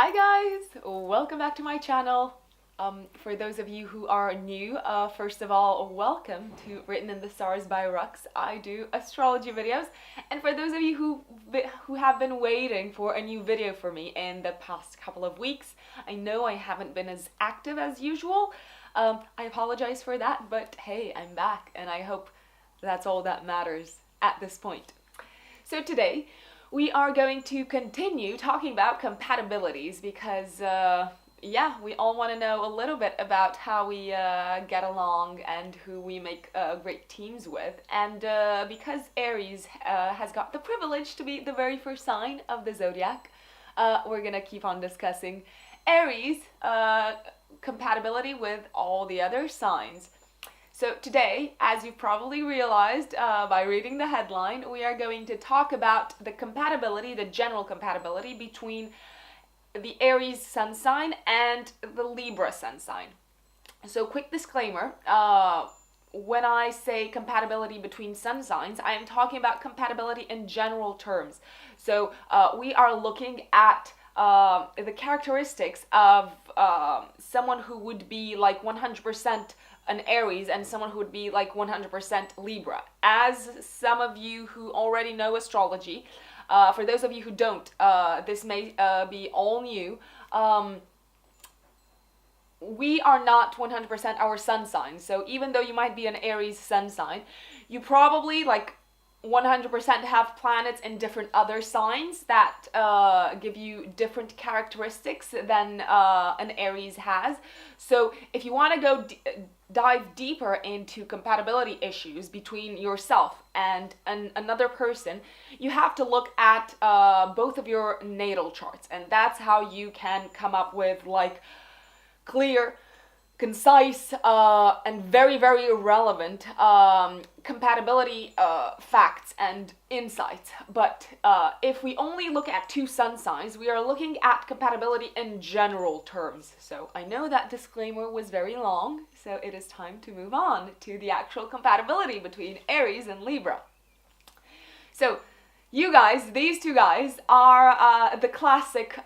Hi guys, welcome back to my channel. For those of you who are new, first of all, welcome to Written in the Stars by Rux. I do astrology videos, and for those of you who have been waiting for a new video for me in the past couple of weeks, I know I haven't been as active as usual. I apologize for that, but hey, I'm back, and I hope that's all that matters at this point. So today, we are going to continue talking about compatibilities because, we all want to know a little bit about how we get along and who we make great teams with. And because Aries has got the privilege to be the very first sign of the zodiac, we're going to keep on discussing Aries' compatibility with all the other signs. So today, as you've probably realized by reading the headline, we are going to talk about the compatibility, the general compatibility between the Aries sun sign and the Libra sun sign. So quick disclaimer, when I say compatibility between sun signs, I am talking about compatibility in general terms. So we are looking at the characteristics of someone who would be like 100% an Aries and someone who would be like 100% Libra. As some of you who already know astrology, for those of you who don't, this may be all new. We are not 100% our sun sign. So even though you might be an Aries sun sign, you probably 100% have planets in different other signs that give you different characteristics than an Aries has. So if you want to go dive deeper into compatibility issues between yourself and another person, you have to look at both of your natal charts, and that's how you can come up with clear, concise, and very, very relevant compatibility facts and insights. But if we only look at two sun signs, we are looking at compatibility in general terms. So I know that disclaimer was very long, so it is time to move on to the actual compatibility between Aries and Libra. So you guys, these two guys, are the classic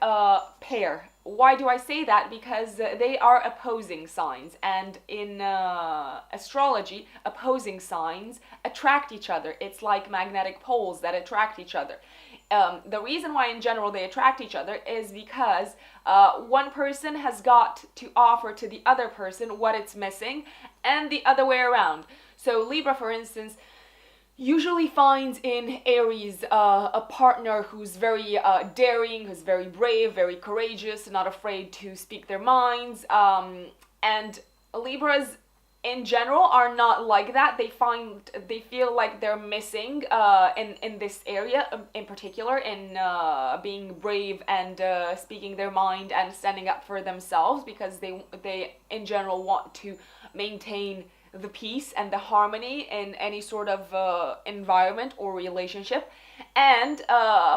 pair. Why do I say that? Because they are opposing signs, and in astrology, opposing signs attract each other. It's like magnetic poles that attract each other. The reason why in general they attract each other is because one person has got to offer to the other person what it's missing, and the other way around. So Libra, for instance, usually finds in Aries a partner who's very daring, who's very brave, very courageous, not afraid to speak their minds. And Libras in general are not like that. They feel like they're missing in this area, in particular, in being brave and speaking their mind and standing up for themselves, because they in general want to maintain the peace and the harmony in any sort of environment or relationship. And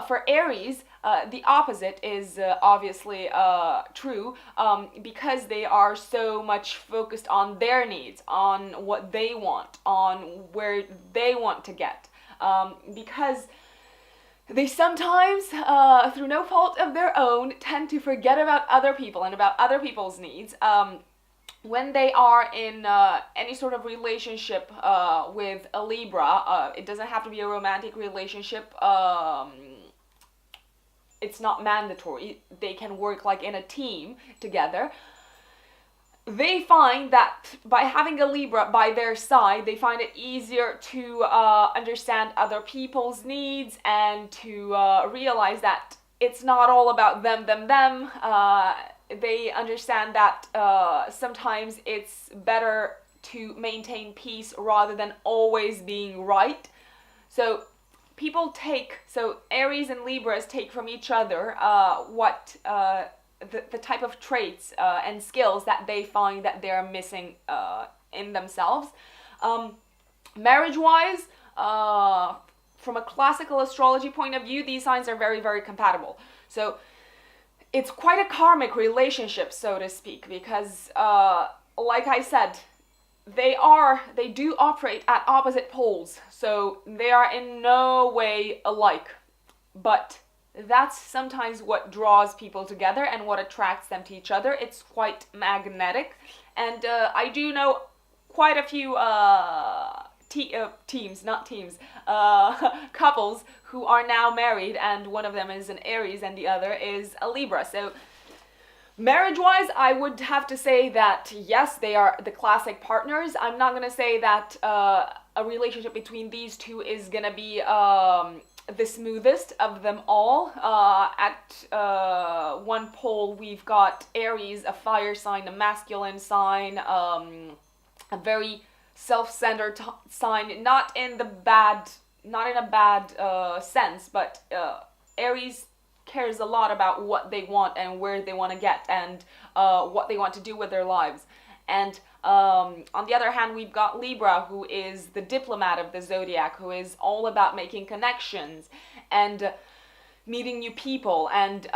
for Aries, the opposite is obviously true, because they are so much focused on their needs, on what they want, on where they want to get, because they sometimes, through no fault of their own, tend to forget about other people and about other people's needs. When they are in any sort of relationship with a Libra, it doesn't have to be a romantic relationship. It's not mandatory. They can work in a team together. They find that by having a Libra by their side, they find it easier to understand other people's needs and to realize that it's not all about them. They understand that sometimes it's better to maintain peace rather than always being right. So Aries and Libras take from each other the type of traits and skills that they find that they're missing in themselves. Marriage-wise, from a classical astrology point of view, these signs are very, very compatible. So it's quite a karmic relationship, so to speak, because, like I said, they do operate at opposite poles, so they are in no way alike. But that's sometimes what draws people together and what attracts them to each other. It's quite magnetic. And I do know quite a few couples who are now married, and one of them is an Aries and the other is a Libra. So marriage-wise, I would have to say that yes, they are the classic partners. I'm not gonna say that a relationship between these two is gonna be the smoothest of them all. At one pole, we've got Aries, a fire sign, a masculine sign, a very self-centered sign, not in a bad sense, but Aries cares a lot about what they want and where they want to get and what they want to do with their lives. And on the other hand, we've got Libra, who is the diplomat of the zodiac, who is all about making connections and meeting new people and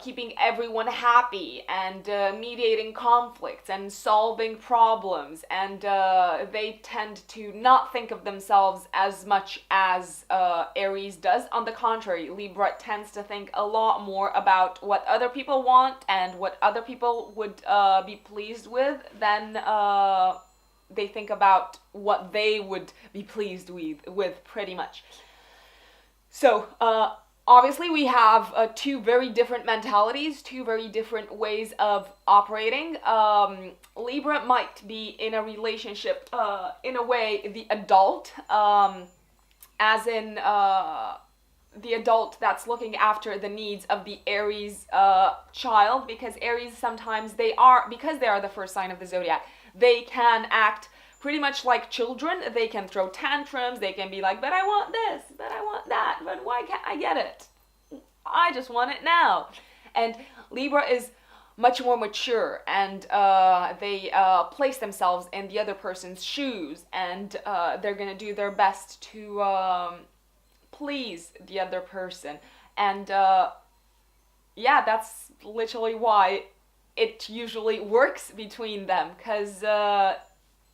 keeping everyone happy and mediating conflicts and solving problems. And they tend to not think of themselves as much as Aries does. On the contrary, Libra tends to think a lot more about what other people want and what other people would be pleased with than they think about what they would be pleased with pretty much. So, obviously, we have two very different mentalities, two very different ways of operating. Libra might be in a relationship, in a way, the adult, as in the adult that's looking after the needs of the Aries child, because Aries sometimes because they are the first sign of the zodiac, they can act pretty much like children. They can throw tantrums, they can be like, but I want this, but I want that, but why can't I get it? I just want it now. And Libra is much more mature, and they place themselves in the other person's shoes, and they're gonna do their best to please the other person. And yeah, that's literally why it usually works between them, because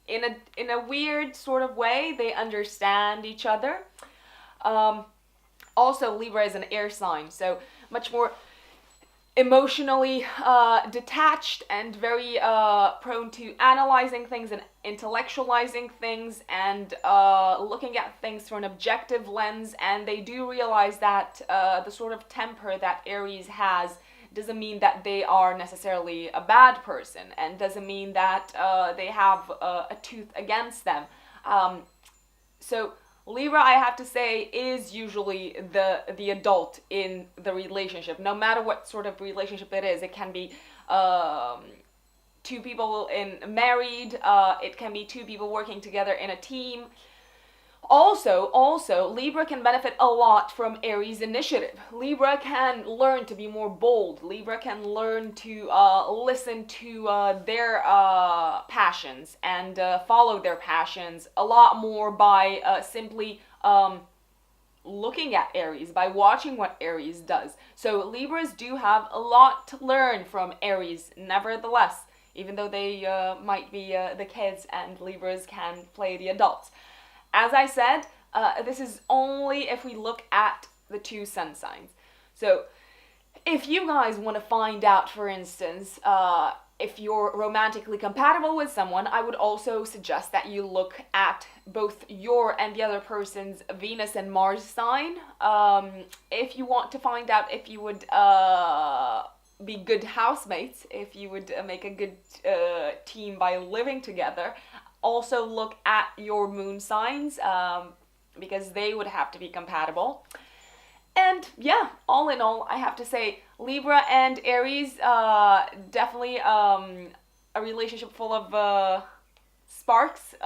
in a weird sort of way, they understand each other. Also, Libra is an air sign, so much more emotionally detached and very prone to analyzing things and intellectualizing things and looking at things through an objective lens. And they do realize that the sort of temper that Aries has doesn't mean that they are necessarily a bad person, and doesn't mean that they have a tooth against them. So Libra, I have to say, is usually the adult in the relationship, no matter what sort of relationship it is. It can be two people married, it can be two people working together in a team. Also, Libra can benefit a lot from Aries initiative. Libra can learn to be more bold. Libra can learn to listen to their passions and follow their passions a lot more by simply looking at Aries, by watching what Aries does. So Libras do have a lot to learn from Aries, nevertheless, even though they might be the kids and Libras can play the adults. As I said, this is only if we look at the two sun signs. So if you guys want to find out, for instance, if you're romantically compatible with someone, I would also suggest that you look at both your and the other person's Venus and Mars sign. If you want to find out if you would be good housemates, if you would make a good team by living together, also look at your moon signs, because they would have to be compatible. And yeah, all in all, I have to say Libra and Aries, definitely a relationship full of sparks,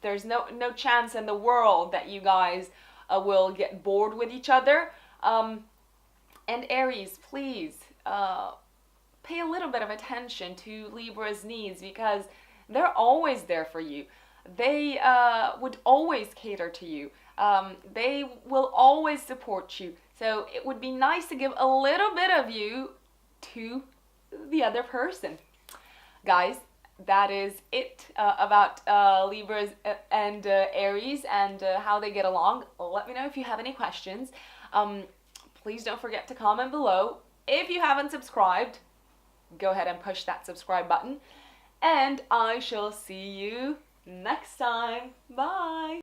there's no chance in the world that you guys will get bored with each other. And Aries, please, pay a little bit of attention to Libra's needs, because they're always there for you. They would always cater to you. They will always support you. So it would be nice to give a little bit of you to the other person. Guys, that is it about Libras and Aries and how they get along. Let me know if you have any questions. Please don't forget to comment below. If you haven't subscribed, go ahead and push that subscribe button. And I shall see you next time. Bye!